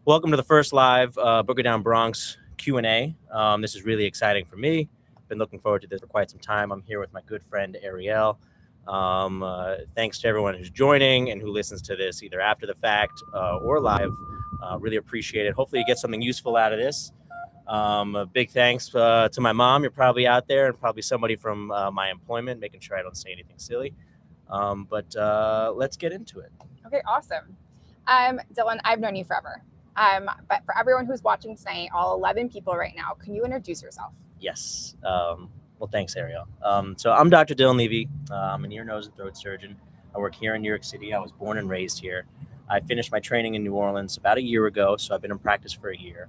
Welcome to the first live BoogerDownBronx Q&A. This is really exciting for me. Been looking forward to this for quite some time. I'm here with my good friend Ariel. Thanks to everyone who's joining and who listens to this either after the fact or live. Really appreciate it. Hopefully you get something useful out of this. A big thanks to my mom. You're probably out there, and probably somebody from my employment, making sure I don't say anything silly. But let's get into it. Okay, awesome. Dylan, I've known you forever. But for everyone who's watching tonight, all 11 people right now, can you introduce yourself? Yes. Well, thanks, Ariel. So I'm Dr. Dylan Levy. I'm an ear, nose, and throat surgeon. I work here in New York City. I was born and raised here. I finished my training in New Orleans about a year ago, so I've been in practice for a year.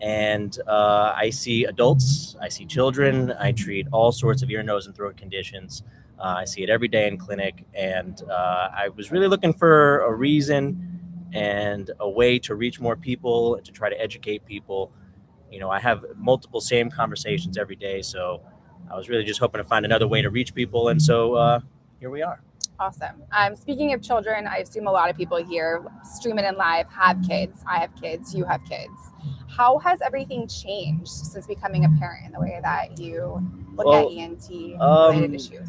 And I see adults, I see children, I treat all sorts of ear, nose, and throat conditions. I see it every day in clinic, and I was really looking for a reason and a way to reach more people and to try to educate people. You know, I have multiple same conversations every day, so I was really just hoping to find another way to reach people, and so here we are. Awesome. Speaking of children, I assume a lot of people here streaming in live have kids. I have kids, you have kids. How has everything changed since becoming a parent in the way that you look at ENT related issues?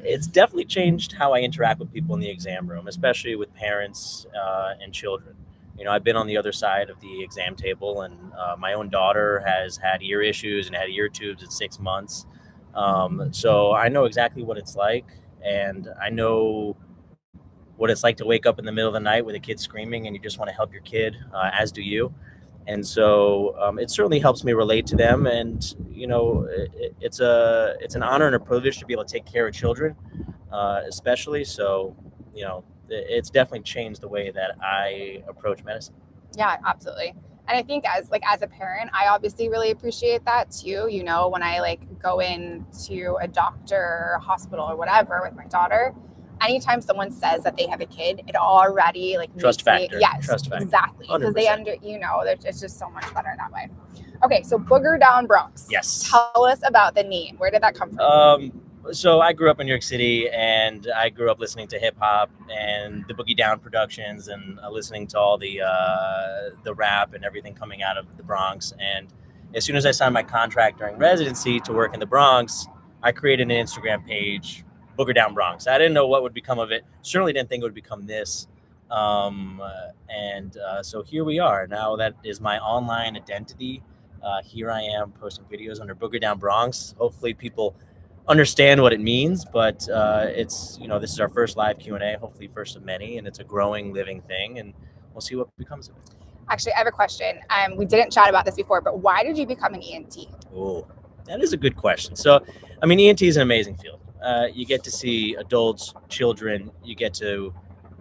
It's definitely changed how I interact with people in the exam room, especially with parents and children. You know, I've been on the other side of the exam table, and my own daughter has had ear issues and had ear tubes at 6 months. So I know exactly what it's like, and I know what it's like to wake up in the middle of the night with a kid screaming and you just want to help your kid, as do you. And so it certainly helps me relate to them. And, you know, it's an honor and a privilege to be able to take care of children, especially. So, you know, it's definitely changed the way that I approach medicine. Yeah, absolutely. And I think as a parent, I obviously really appreciate that too. You know, when I go into a doctor, hospital, or whatever with my daughter, anytime someone says that they have a kid, it already trust factor. Yes, trust factor. Exactly. Because they it's just so much better that way. Okay, so BoogerDownBronx. Yes. Tell us about the name. Where did that come from? So I grew up in New York City, and I grew up listening to hip hop and the Boogie Down productions, and listening to all the rap and everything coming out of the Bronx. And as soon as I signed my contract during residency to work in the Bronx, I created an Instagram page, BoogerDownBronx. I didn't know what would become of it. Certainly didn't think it would become this. So here we are. Now that is my online identity. Here I am posting videos under BoogerDownBronx. Hopefully people understand what it means, but it's, you know, this is our first live Q&A, hopefully first of many, and it's a growing, living thing, and we'll see what becomes of it. Actually, I have a question. We didn't chat about this before, but why did you become an ENT? Oh, that is a good question. So, I mean, ENT is an amazing field. You get to see adults, children, you get to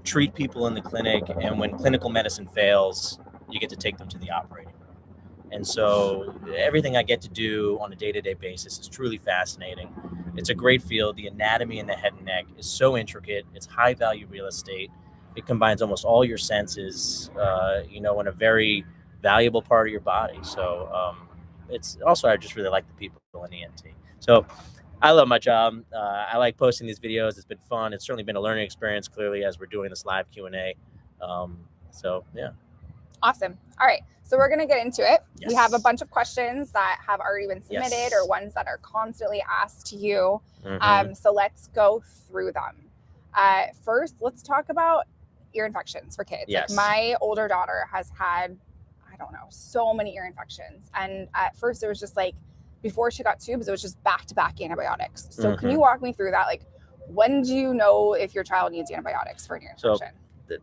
treat people in the clinic, and when clinical medicine fails, you get to take them to the operating room. And so everything I get to do on a day-to-day basis is truly fascinating. It's a great field. The anatomy in the head and neck is so intricate. It's high-value real estate. It combines almost all your senses, you know, in a very valuable part of your body. So it's also, I just really like the people in ENT. So I love my job. I like posting these videos. It's been fun. It's certainly been a learning experience, clearly, as we're doing this live Q&A. So, yeah. Awesome. All right. So we're going to get into it. Yes. We have a bunch of questions that have already been submitted, Yes. or ones that are constantly asked to you. Mm-hmm. So let's go through them. First, let's talk about ear infections for kids. Yes. Like, my older daughter has had, I don't know, so many ear infections. And at first it was just before she got tubes, it was just back-to-back antibiotics. So Can you walk me through that? When do you know if your child needs antibiotics for an ear infection?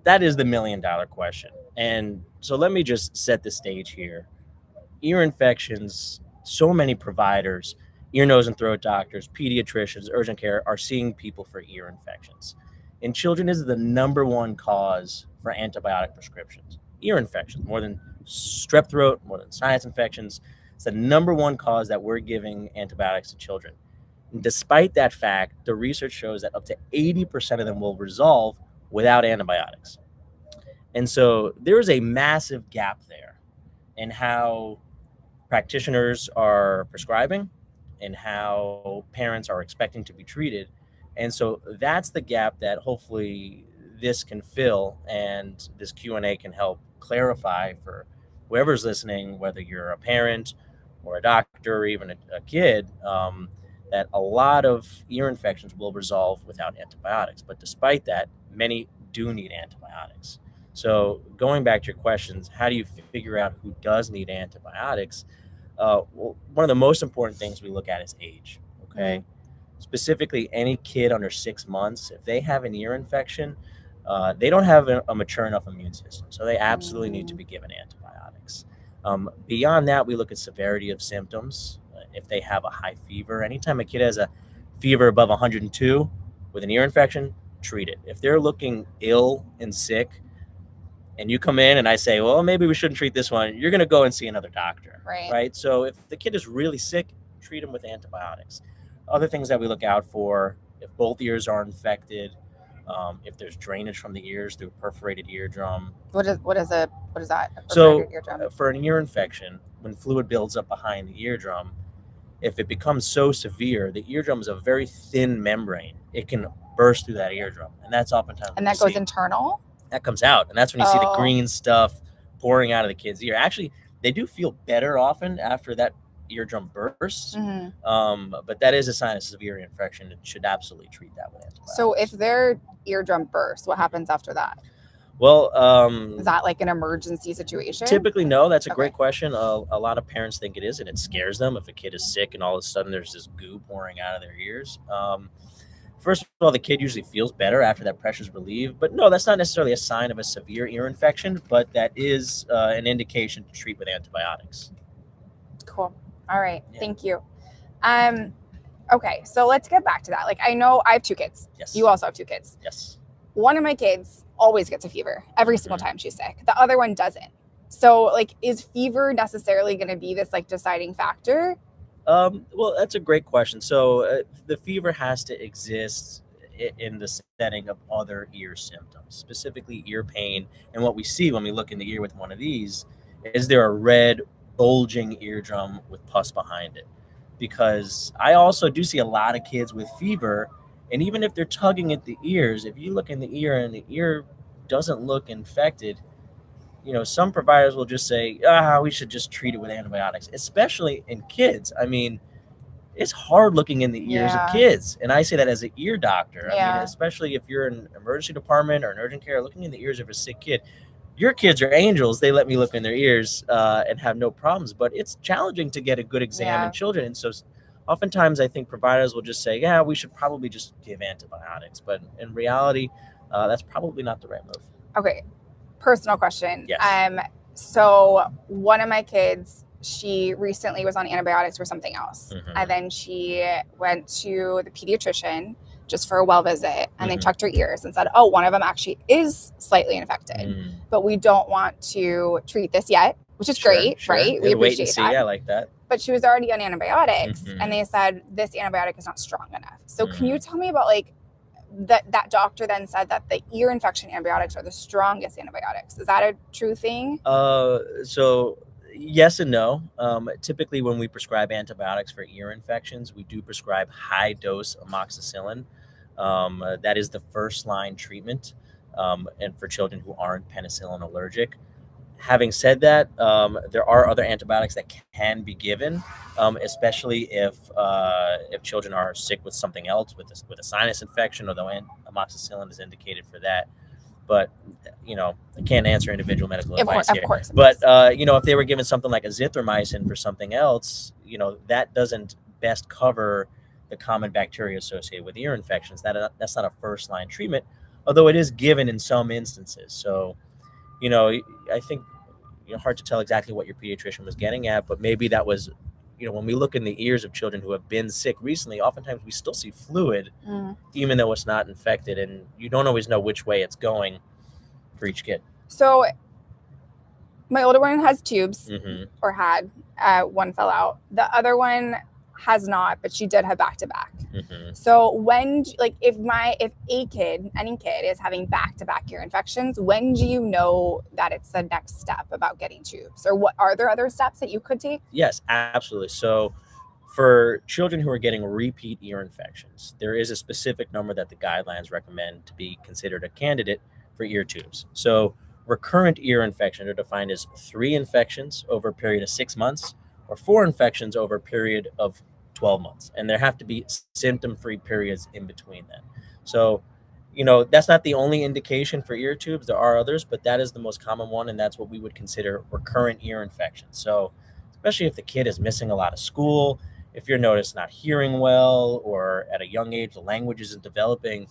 That is the $1 million question. And so let me just set the stage here. Ear infections, so many providers, ear, nose, and throat doctors, pediatricians, urgent care are seeing people for ear infections. In children, this is the number one cause for antibiotic prescriptions. Ear infections, more than strep throat, more than sinus infections. It's the number one cause that we're giving antibiotics to children. And despite that fact, the research shows that up to 80% of them will resolve without antibiotics. And so there is a massive gap there in how practitioners are prescribing and how parents are expecting to be treated. And so that's the gap that hopefully this can fill, and this Q&A can help clarify for whoever's listening, whether you're a parent or a doctor or even a kid, that a lot of ear infections will resolve without antibiotics. But despite that, many do need antibiotics. So going back to your questions, how do you figure out who does need antibiotics? Well, one of the most important things we look at is age, okay? Mm. Specifically, any kid under 6 months, if they have an ear infection, they don't have a mature enough immune system. So they absolutely need to be given antibiotics. Beyond that, we look at severity of symptoms. If they have a high fever, anytime a kid has a fever above 102 with an ear infection, treat it. If they're looking ill and sick, and you come in and I say, well, maybe we shouldn't treat this one, you're going to go and see another doctor, right? So if the kid is really sick, treat them with antibiotics. Other things that we look out for, if both ears are infected, if there's drainage from the ears through a perforated eardrum. What is that? So for an ear infection, when fluid builds up behind the eardrum, if it becomes so severe, the eardrum is a very thin membrane. It can burst through that eardrum, and that's oftentimes. And that goes internal? That comes out, and that's when you see the green stuff pouring out of the kid's ear. Actually, they do feel better often after that eardrum bursts, but that is a sign of severe infection. It should absolutely treat that with antibiotics. So if their eardrum bursts, what happens after that? Well, is that like an emergency situation? Typically, no. That's a great question. A lot of parents think it is, and it scares them if a kid is sick and all of a sudden there's this goo pouring out of their ears. First of all, the kid usually feels better after that pressure is relieved. But no, that's not necessarily a sign of a severe ear infection, but that is an indication to treat with antibiotics. Cool. All right. Yeah. Thank you. Okay, so let's get back to that. Like, I know I have 2 kids. Yes. You also have 2 kids. Yes. One of my kids always gets a fever every single time she's sick. The other one doesn't. So, like, is fever necessarily going to be this, like, deciding factor? Well, that's a great question. So the fever has to exist in the setting of other ear symptoms, specifically ear pain. And what we see when we look in the ear with one of these is there a red bulging eardrum with pus behind it. Because I also do see a lot of kids with fever, and even if they're tugging at the ears, if you look in the ear and the ear doesn't look infected, you know, some providers will just say, we should just treat it with antibiotics, especially in kids. I mean, it's hard looking in the ears of kids. And I say that as an ear doctor. I mean, especially if you're in an emergency department or an urgent care, looking in the ears of a sick kid. Your kids are angels. They let me look in their ears and have no problems. But it's challenging to get a good exam in children. And so oftentimes I think providers will just say, we should probably just give antibiotics. But in reality, that's probably not the right move. Okay. Personal question. Yes. So one of my kids, she recently was on antibiotics for something else. And then she went to the pediatrician just for a well visit, and they checked her ears and said, one of them actually is slightly infected, but we don't want to treat this yet, which is great, right? We appreciate that. I like that. But she was already on antibiotics, and they said, this antibiotic is not strong enough. So can you tell me about, like, that doctor then said that the ear infection antibiotics are the strongest antibiotics. Is that a true thing? So yes and no. Typically when we prescribe antibiotics for ear infections, we do prescribe high dose amoxicillin. That is the first line treatment, and for children who aren't penicillin allergic. Having said that, there are other antibiotics that can be given, especially if children are sick with something else, with a sinus infection, although amoxicillin is indicated for that. But, you know, I can't answer individual medical advice here. Of course. But, you know, if they were given something like azithromycin for something else, you know, that doesn't best cover the common bacteria associated with ear infections. That's not a first line treatment, although it is given in some instances. So, you know, I think, you know, hard to tell exactly what your pediatrician was getting at, but maybe that was, you know, when we look in the ears of children who have been sick recently, oftentimes we still see fluid, even though it's not infected, and you don't always know which way it's going for each kid. So my older one has tubes, or had, one fell out. The other one has not, but she did have back-to-back. So when, like, if any kid is having back-to-back ear infections, when do you know that it's the next step about getting tubes? Or what are there other steps that you could take? Yes, absolutely. So for children who are getting repeat ear infections, there is a specific number that the guidelines recommend to be considered a candidate for ear tubes. So Recurrent ear infections are defined as 3 infections over a period of 6 months or 4 infections over a period of 12 months. And there have to be symptom-free periods in between that. So, that's not the only indication for ear tubes. There are others, but that is the most common one, and that's what we would consider recurrent ear infections. So, especially if the kid is missing a lot of school, if you're noticed not hearing well, or at a young age the language isn't developing,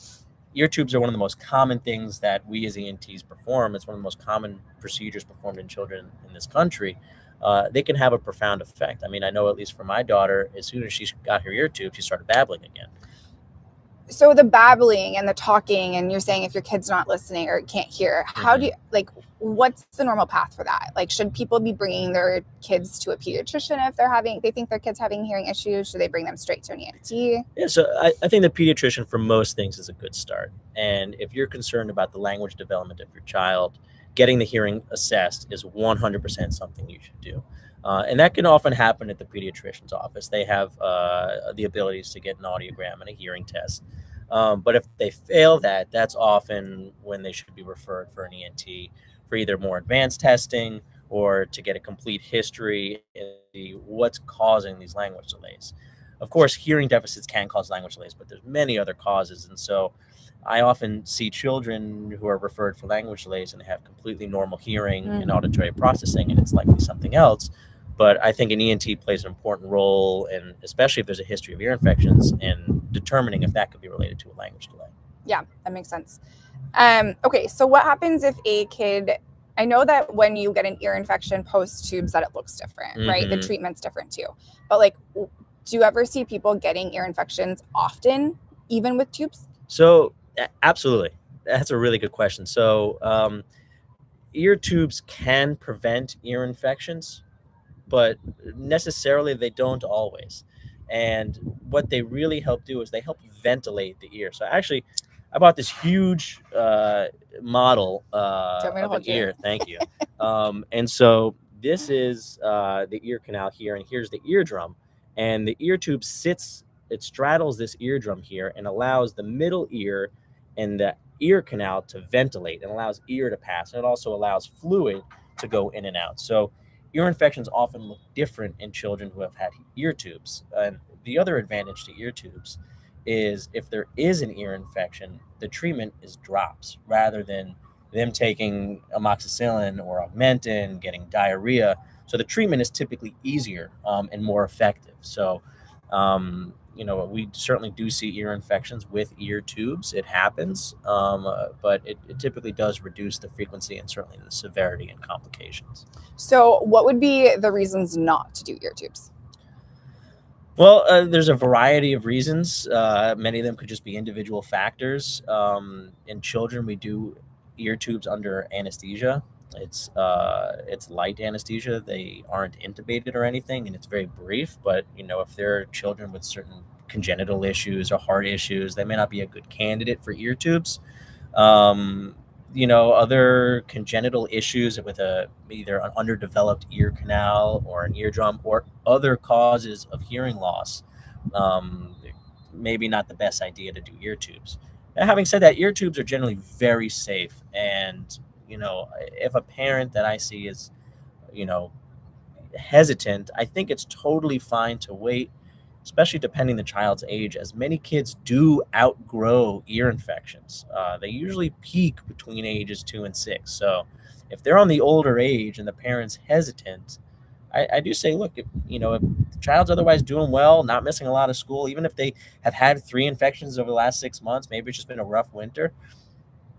ear tubes are one of the most common things that we as ENTs perform. It's one of the most common procedures performed in children in this country. They can have a profound effect. I mean, I know at least for my daughter, as soon as she got her ear tube, she started babbling again. So the babbling and the talking, and you're saying if your kid's not listening or can't hear, how do you, like, what's the normal path for that? Like, should people be bringing their kids to a pediatrician if they think their kid's having hearing issues? Should they bring them straight to an ENT? Yeah, so I think the pediatrician for most things is a good start. And if you're concerned about the language development of your child, getting the hearing assessed is 100% something you should do. And that can often happen at the pediatrician's office. They have the abilities to get an audiogram and a hearing test. But if they fail that, that's often when they should be referred for an ENT for either more advanced testing or to get a complete history and see what's causing these language delays. Of course, hearing deficits can cause language delays, but there's many other causes. And so I often see children who are referred for language delays and they have completely normal hearing and auditory processing, and it's likely something else. But I think an ENT plays an important role, and especially if there's a history of ear infections, in determining if that could be related to a language delay. Yeah, that makes sense. Okay, so what happens if a kid, I know that when you get an ear infection post tubes that it looks different, right? The treatment's different too. But like, do you ever see people getting ear infections often, even with tubes? So absolutely. That's a really good question. So ear tubes can prevent ear infections, but necessarily they don't always. And what they really help do is they help ventilate the ear. So actually, I bought this huge model of an ear. Thank you. And so this is the ear canal here, and here's the eardrum. And the ear tube it straddles this eardrum here and allows the middle ear and the ear canal to ventilate and allows ear to pass. And it also allows fluid to go in and out. So ear infections often look different in children who have had ear tubes. And the other advantage to ear tubes is if there is an ear infection, the treatment is drops rather than them taking amoxicillin or Augmentin, getting diarrhea. So the treatment is typically easier and more effective. So, we certainly do see ear infections with ear tubes. It happens, but it typically does reduce the frequency and certainly the severity and complications. So what would be the reasons not to do ear tubes? Well, there's a variety of reasons. Many of them could just be individual factors. In children, we do ear tubes under anesthesia. It's light anesthesia. They aren't intubated or anything, and it's very brief. But if there are children with certain congenital issues or heart issues, they may not be a good candidate for ear tubes. Other congenital issues with either an underdeveloped ear canal or an eardrum or other causes of hearing loss, maybe not the best idea to do ear tubes. Now, having said that, ear tubes are generally very safe, and if a parent that I see is hesitant, I think it's totally fine to wait, especially depending the child's age, as many kids do outgrow ear infections. They usually peak between ages 2 and 6. So if they're on the older age and the parent's hesitant, I do say, look, if the child's otherwise doing well, not missing a lot of school, even if they have had 3 infections over the last 6 months, maybe it's just been a rough winter,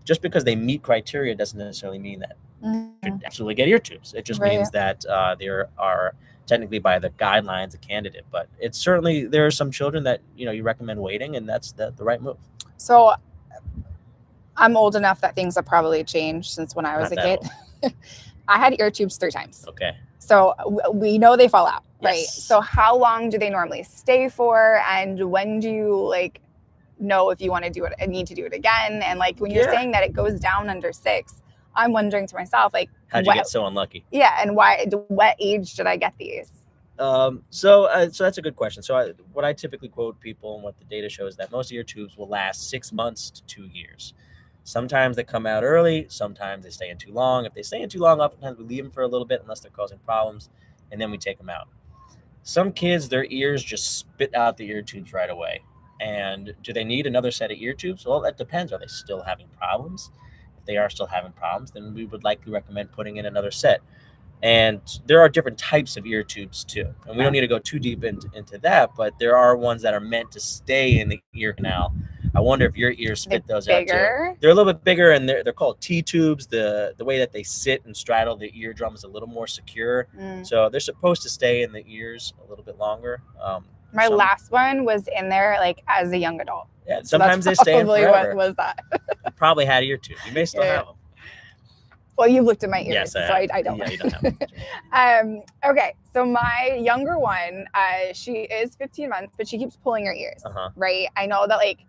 just because they meet criteria doesn't necessarily mean that they should absolutely get ear tubes. It just means that there are technically by the guidelines a candidate, but it's certainly, there are some children that you recommend waiting, and that's the right move. So I'm old enough that things have probably changed since when I was a kid. I had ear tubes 3 times. Okay. So we know they fall out, Yes. right? So how long do they normally stay for, and when do you know if you want to do it and need to do it again? And when you're saying that it goes down under 6, I'm wondering to myself, how'd you get so unlucky? Yeah, and what age did I get these? So that's a good question. So what I typically quote people and what the data shows that most ear tubes will last 6 months to 2 years. Sometimes they come out early, sometimes they stay in too long. If they stay in too long, oftentimes we leave them for a little bit unless they're causing problems, and then we take them out. Some kids, their ears just spit out the ear tubes right away. And do they need another set of ear tubes? Well, that depends. Are they still having problems? If they are still having problems, then we would likely recommend putting in another set. And there are different types of ear tubes too. And we don't need to go too deep into that, but there are ones that are meant to stay in the ear canal. I wonder if your ears spit those out too. They're a little bit bigger, and they're called T-tubes. The way that they sit and straddle the eardrum is a little more secure. So they're supposed to stay in the ears a little bit longer. My last one was in there like as a young adult. Yeah, sometimes they stay in forever. What was that? You probably had ear tubes. You may still have them. Well, you've looked at my ears, yes, so I don't. Yeah, you don't have them. Okay, so my younger one, she is 15 months, but she keeps pulling her ears, right? I know that like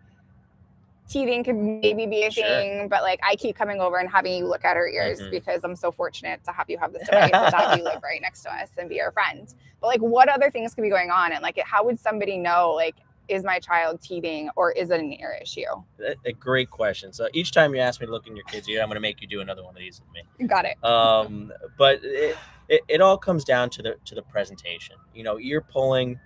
teething could maybe be a thing, but like I keep coming over and having you look at her ears because I'm so fortunate to have you have this device and have you live right next to us and be our friend. But like, what other things could be going on? And like, how would somebody know, like, is my child teething or is it an ear issue? A great question. So each time you ask me to look in your kid's ear, I'm going to make you do another one of these with me. You got it. But it all comes down to the presentation. You know, ear pulling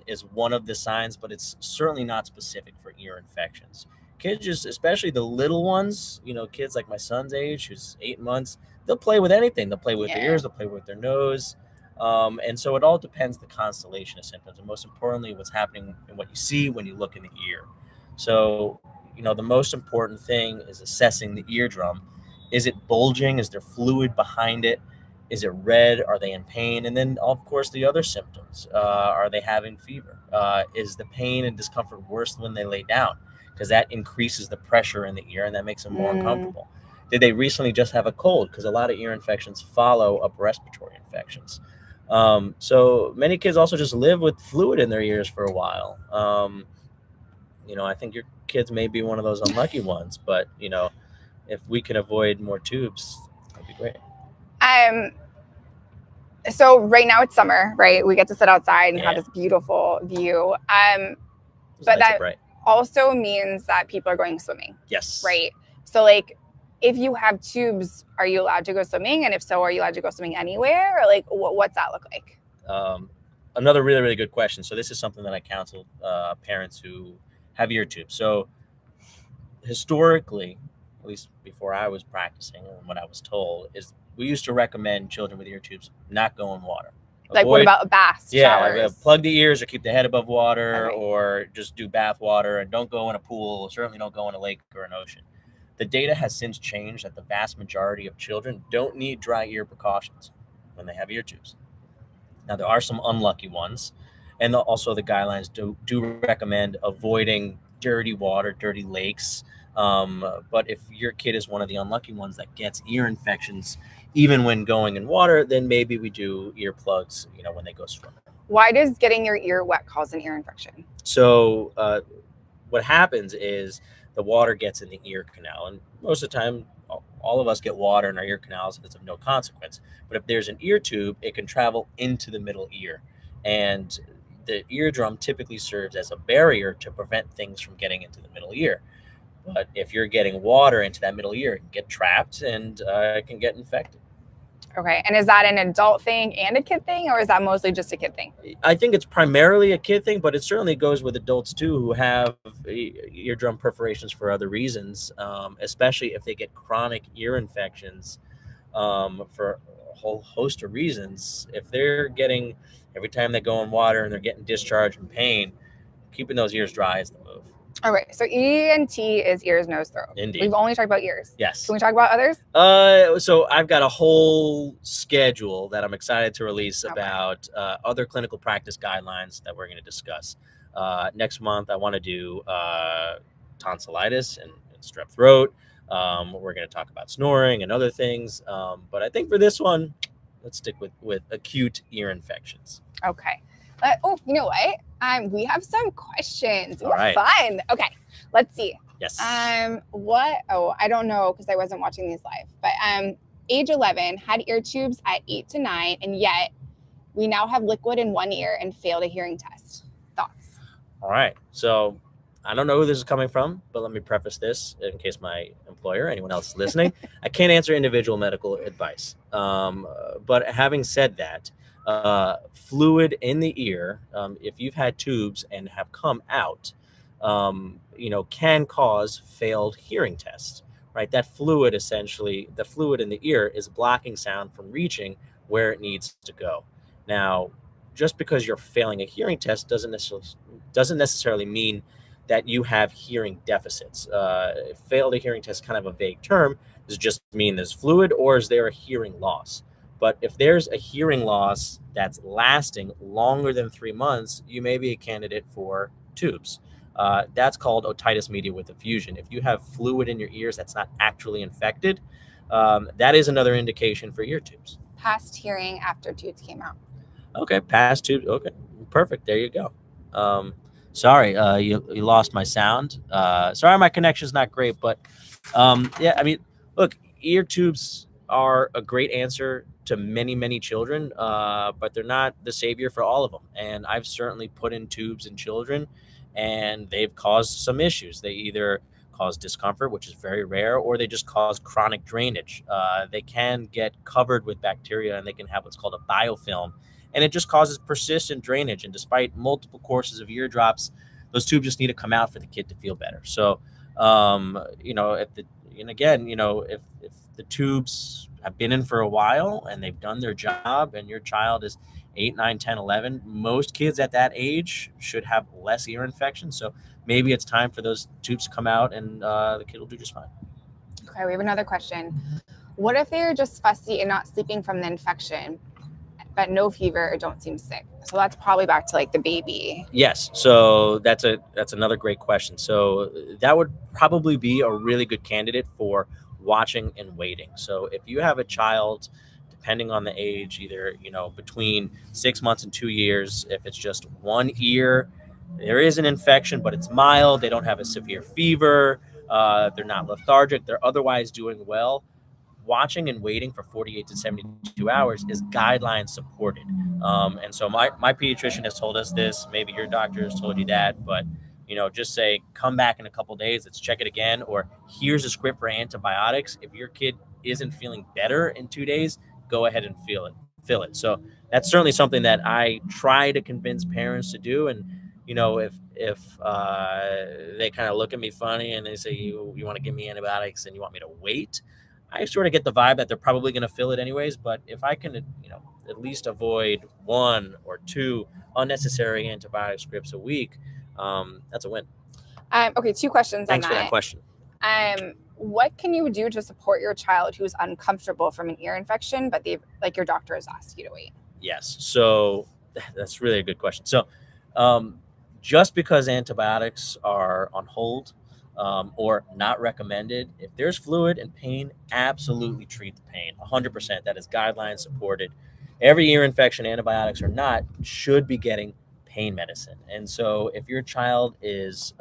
is one of the signs, but it's certainly not specific for ear infections. Kids, just especially the little ones, you know, kids like my son's age, who's 8 months, they'll play with anything. They'll play with their ears, they'll play with their nose. And so it all depends the constellation of symptoms, and most importantly, what's happening and what you see when you look in the ear. So, you know, the most important thing is assessing the eardrum. Is it bulging? Is there fluid behind it? Is it red? Are they in pain? And then, of course, the other symptoms. Are they having fever? Is the pain and discomfort worse when they lay down? Because that increases the pressure in the ear, and that makes them more uncomfortable. Did they recently just have a cold? Because a lot of ear infections follow upper respiratory infections. So many kids also just live with fluid in their ears for a while. You know, I think your kids may be one of those unlucky ones, but you know, if we can avoid more tubes, that'd be great. So right now it's summer, right? We get to sit outside and have this beautiful view. But that also means that people are going swimming. Yes. Right. So like, if you have tubes, are you allowed to go swimming? And if so, are you allowed to go swimming anywhere? Or like, what's that look like? Another really, really good question. So this is something that I counsel parents who have ear tubes. So historically, at least before I was practicing and what I was told, is we used to recommend children with ear tubes not go in water. Like, what about baths, showers? Plug the ears or keep the head above water, or just do bath water, and don't go in a pool. Certainly don't go in a lake or an ocean. The data has since changed that the vast majority of children don't need dry ear precautions when they have ear tubes. Now, there are some unlucky ones, and also the guidelines do recommend avoiding dirty water, dirty lakes. But if your kid is one of the unlucky ones that gets ear infections, even when going in water, then maybe we do earplugs, you know, when they go swimming. Why does getting your ear wet cause an ear infection? So what happens is the water gets in the ear canal, and most of the time, all of us get water in our ear canals, and it's of no consequence. But if there's an ear tube, it can travel into the middle ear, and the eardrum typically serves as a barrier to prevent things from getting into the middle ear. But if you're getting water into that middle ear, it can get trapped and it can get infected. Okay. And is that an adult thing and a kid thing, or is that mostly just a kid thing? I think it's primarily a kid thing, but it certainly goes with adults too who have eardrum perforations for other reasons, especially if they get chronic ear infections for a whole host of reasons. If they're getting, every time they go in water and they're getting discharge and pain, keeping those ears dry is the move. All right. So ENT is ears, nose, throat. Indeed. We've only talked about ears. Yes. Can we talk about others? So I've got a whole schedule that I'm excited to release about other clinical practice guidelines that we're going to discuss. Next month, I want to do tonsillitis and strep throat. We're going to talk about snoring and other things. But I think for this one, let's stick with acute ear infections. Okay. Oh, you know what? We have some questions. All right. Fun. Okay. Let's see. Yes. What? Oh, I don't know because I wasn't watching these live. But age 11, had ear tubes at 8 to 9, and yet we now have liquid in one ear and failed a hearing test. Thoughts? All right. So I don't know who this is coming from, but let me preface this in case my employer, anyone else listening, I can't answer individual medical advice. But having said that, fluid in the ear, if you've had tubes and have come out, can cause failed hearing tests, right? That fluid, essentially, the fluid in the ear is blocking sound from reaching where it needs to go. Now, just because you're failing a hearing test doesn't necessarily mean that you have hearing deficits. Failed a hearing test is kind of a vague term. Does it just mean there's fluid, or is there a hearing loss? But if there's a hearing loss that's lasting longer than 3 months, you may be a candidate for tubes. That's called otitis media with effusion. If you have fluid in your ears that's not actually infected, that is another indication for ear tubes. Past hearing after tubes came out. Okay, past tubes. Okay, perfect. There you go. Sorry, you lost my sound. Sorry, my connection's not great, but yeah, I mean, look, ear tubes are a great answer to many, many children, but they're not the savior for all of them. And I've certainly put in tubes in children, and they've caused some issues. They either cause discomfort, which is very rare, or they just cause chronic drainage. They can get covered with bacteria, and they can have what's called a biofilm, and it just causes persistent drainage. And despite multiple courses of ear drops, those tubes just need to come out for the kid to feel better. So, if the tubes have been in for a while and they've done their job, and your child is 8, 9, 10, 11, most kids at that age should have less ear infection. So maybe it's time for those tubes to come out, and the kid will do just fine. Okay, we have another question. What if they're just fussy and not sleeping from the infection, but no fever or don't seem sick? So that's probably back to like the baby. Yes. So that's another great question. So that would probably be a really good candidate for watching and waiting. So if you have a child, depending on the age, either, between 6 months and 2 years, if it's just one ear, there is an infection, but it's mild, they don't have a severe fever, they're not lethargic, they're otherwise doing well, watching and waiting for 48 to 72 hours is guideline supported. And so my pediatrician has told us this, maybe your doctor has told you that, but just say, come back in a couple days, let's check it again, or here's a script for antibiotics. If your kid isn't feeling better in 2 days, go ahead and fill it. So that's certainly something that I try to convince parents to do. And if they kind of look at me funny and they say, you want to give me antibiotics and you want me to wait, I sort of get the vibe that they're probably going to fill it anyways. But if I can, at least avoid 1 or 2 unnecessary antibiotic scripts a week, that's a win. Okay, 2 questions Thanks on for that question. What can you do to support your child who's uncomfortable from an ear infection, but your doctor has asked you to wait? Yes. So that's really a good question. So just because antibiotics are on hold or not recommended, if there's fluid and pain, absolutely treat the pain. 100%. That is guideline supported. Every ear infection, antibiotics or not, should be getting pain medicine. And so if your child is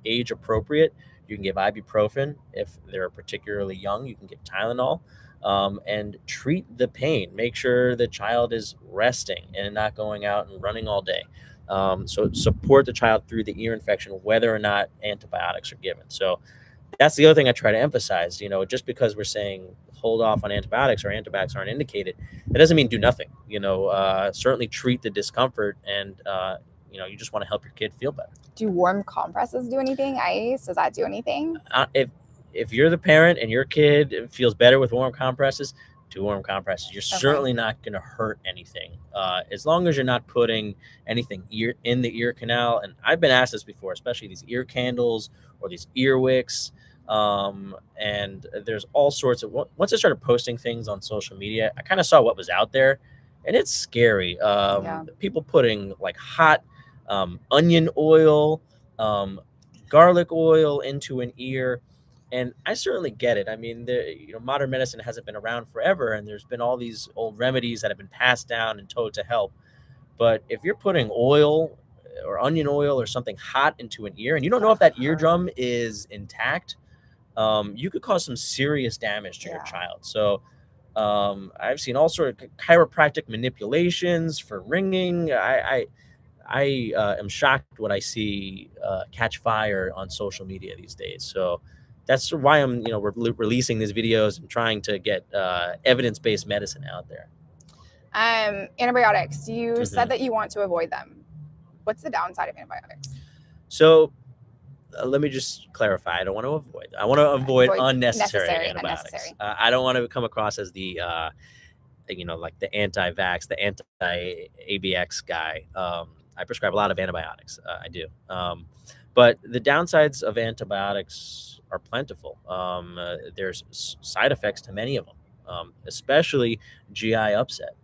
age appropriate, you can give ibuprofen. If they're particularly young, you can give Tylenol. And treat the pain. Make sure the child is resting and not going out and running all day. So support the child through the ear infection, whether or not antibiotics are given. So that's the other thing I try to emphasize. Just because we're saying hold off on antibiotics or antibiotics aren't indicated, that doesn't mean do nothing. Certainly treat the discomfort, and you just want to help your kid feel better. Do warm compresses do anything? Ice, does that do anything? If you're the parent and your kid feels better with warm compresses, do warm compresses. You're certainly not going to hurt anything, as long as you're not putting anything in the ear canal. And I've been asked this before, especially these ear candles or these ear wicks. And there's all sorts of. Once I started posting things on social media, I kind of saw what was out there, and it's scary. People putting like hot onion oil, garlic oil into an ear. And I certainly get it. I mean, modern medicine hasn't been around forever, and there's been all these old remedies that have been passed down and told to help. But if you're putting oil or onion oil or something hot into an ear, and you don't know if that eardrum is intact, you could cause some serious damage to your child. So I've seen all sort of chiropractic manipulations for ringing. I am shocked what I see catch fire on social media these days. So that's why I'm, releasing these videos and trying to get evidence-based medicine out there. Antibiotics. You said that you want to avoid them. What's the downside of antibiotics? So let me just clarify. I don't want to avoid. I want to avoid unnecessary antibiotics. I don't want to come across as the, like the anti-vax, the anti-ABX guy. I prescribe a lot of antibiotics. I do. But the downsides of antibiotics are plentiful. There's side effects to many of them, especially GI upset.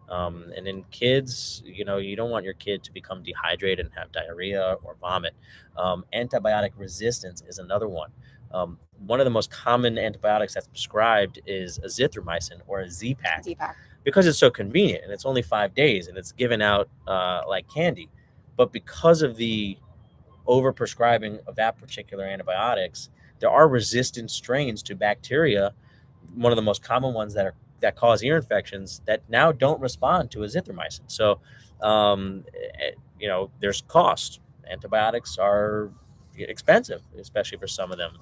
And in kids, you don't want your kid to become dehydrated and have diarrhea or vomit. Antibiotic resistance is another one. One of the most common antibiotics that's prescribed is azithromycin or a Z-Pak, because it's so convenient and it's only 5 days and it's given out like candy. But because of the overprescribing of that particular antibiotics, there are resistant strains to bacteria. One of the most common ones that cause ear infections that now don't respond to azithromycin. So, there's cost. Antibiotics are expensive, especially for some of them.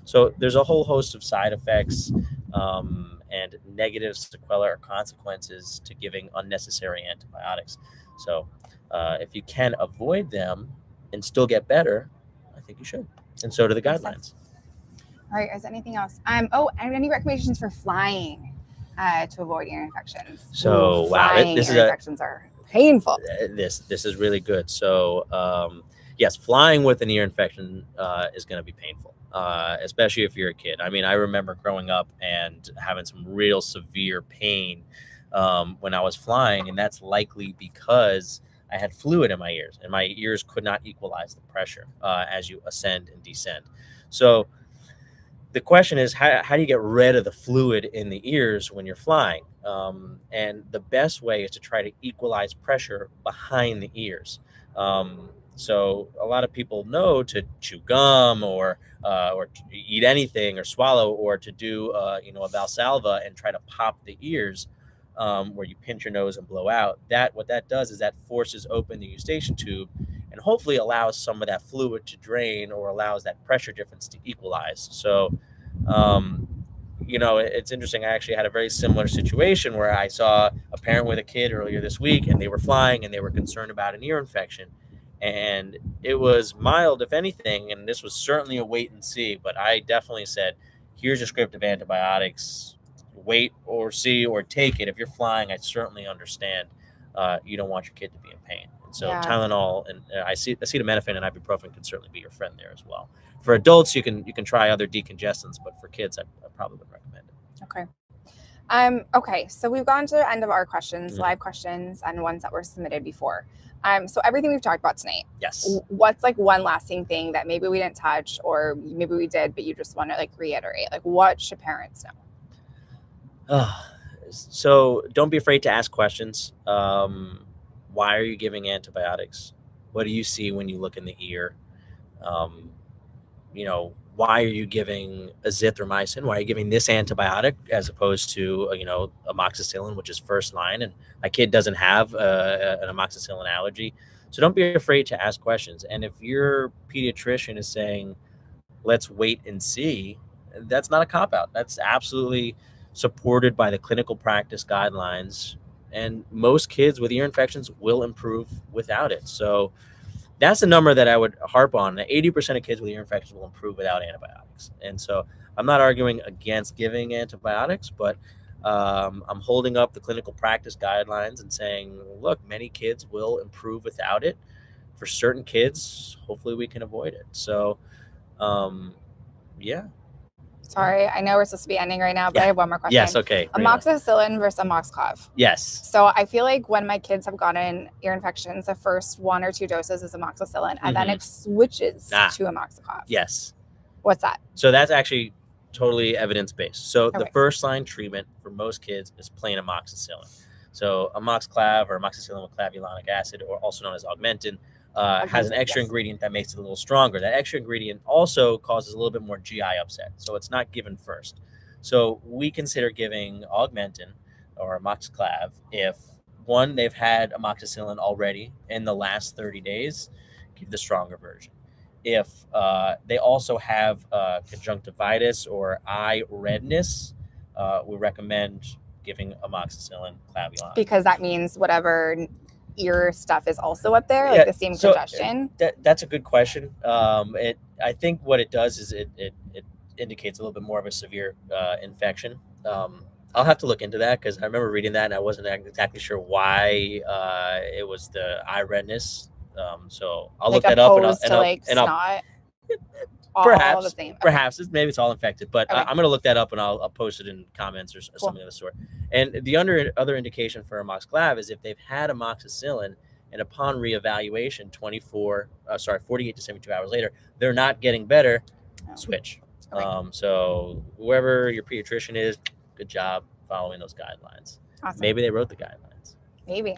So there's a whole host of side effects and negative sequelae or consequences to giving unnecessary antibiotics. So if you can avoid them and still get better, I think you should. And so do the guidelines. All right. Is anything else? And any recommendations for flying to avoid ear infections? So infections are painful. This is really good. So yes, flying with an ear infection is going to be painful, especially if you're a kid. I mean, I remember growing up and having some real severe pain when I was flying, and that's likely because I had fluid in my ears, and my ears could not equalize the pressure as you ascend and descend. So the question is, how do you get rid of the fluid in the ears when you're flying? And the best way is to try to equalize pressure behind the ears. So a lot of people know to chew gum or eat anything or swallow, or to do a Valsalva and try to pop the ears, where you pinch your nose and blow out. What that does is that forces open the eustachian tube and hopefully allows some of that fluid to drain, or allows that pressure difference to equalize. So, it's interesting. I actually had a very similar situation where I saw a parent with a kid earlier this week, and they were flying and they were concerned about an ear infection. And it was mild, if anything, and this was certainly a wait and see. But I definitely said, here's a script of antibiotics. Wait or see or take it. If you're flying, I certainly understand. You don't want your kid to be in pain. And so Tylenol and acetaminophen and ibuprofen can certainly be your friend there as well. For adults, you can try other decongestants, but for kids, I probably would recommend it. Okay. Okay. So we've gone to the end of our questions, live questions, and ones that were submitted before. So everything we've talked about tonight. Yes. What's like one lasting thing that maybe we didn't touch, or maybe we did, but you just want to reiterate? What should parents know? So don't be afraid to ask questions. Why are you giving antibiotics? What do you see when you look in the ear? Why are you giving azithromycin? Why are you giving this antibiotic as opposed to, amoxicillin, which is first line? And my kid doesn't have an amoxicillin allergy. So don't be afraid to ask questions. And if your pediatrician is saying, let's wait and see, that's not a cop-out. That's absolutely supported by the clinical practice guidelines, and most kids with ear infections will improve without it. So that's the number that I would harp on. 80% of kids with ear infections will improve without antibiotics. And so I'm not arguing against giving antibiotics, but I'm holding up the clinical practice guidelines and saying, look, many kids will improve without it. For certain kids, hopefully we can avoid it. So, yeah. Sorry, I know we're supposed to be ending right now, but I have one more question. Yes, okay. Amoxicillin versus amoxiclav. Yes. So I feel like when my kids have gotten ear infections, the first 1 or 2 doses is amoxicillin, and then it switches to amoxiclav. Yes. What's that? So that's actually totally evidence-based. So the first line treatment for most kids is plain amoxicillin. So amoxiclav or amoxicillin with clavulanic acid, or also known as augmentin, has an extra ingredient that makes it a little stronger. That extra ingredient also causes a little bit more GI upset, so it's not given first. So we consider giving augmentin or amoxiclav if one, they've had amoxicillin already in the last 30 days, give the stronger version. If they also have conjunctivitis or eye redness, we recommend giving amoxicillin clavulan. Because that means whatever ear stuff is also up there, like the same congestion. That's a good question. I think what it does is it indicates a little bit more of a severe infection. I'll have to look into that because I remember reading that and I wasn't exactly sure why it was the eye redness. So I'll look that up snot. Perhaps, the same. Perhaps maybe it's all infected, but Okay. I'm going to look that up and I'll post it in comments or something of the sort. And the other indication for amoxiclav is if they've had amoxicillin and upon reevaluation 48 to 72 hours later, they're not getting better, switch. Okay. So whoever your pediatrician is, good job following those guidelines. Awesome. Maybe they wrote the guidelines. Maybe.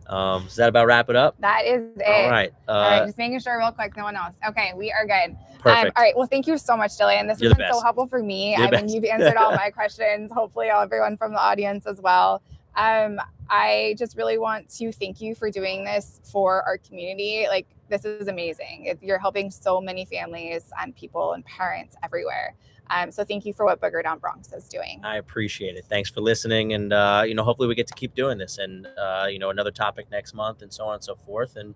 Does that about wrap it up? That is it. All right. All right, just making sure real quick, no one else. Okay, we are good. Perfect. All right, well, thank you so much, Jillian. This has been so helpful for me. I mean, you've answered all my questions, hopefully everyone from the audience as well. I just really want to thank you for doing this for our community. Like, this is amazing. You're helping so many families and people and parents everywhere. So thank you for what BoogerDownBronx is doing. I appreciate it. Thanks for listening. And, hopefully we get to keep doing this and, another topic next month and so on and so forth. And,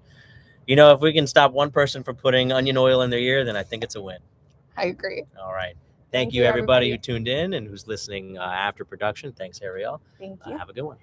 if we can stop one person from putting onion oil in their ear, then I think it's a win. I agree. All right. Thank you, everybody who tuned in and who's listening after production. Thanks, Ariel. Thank you. Have a good one.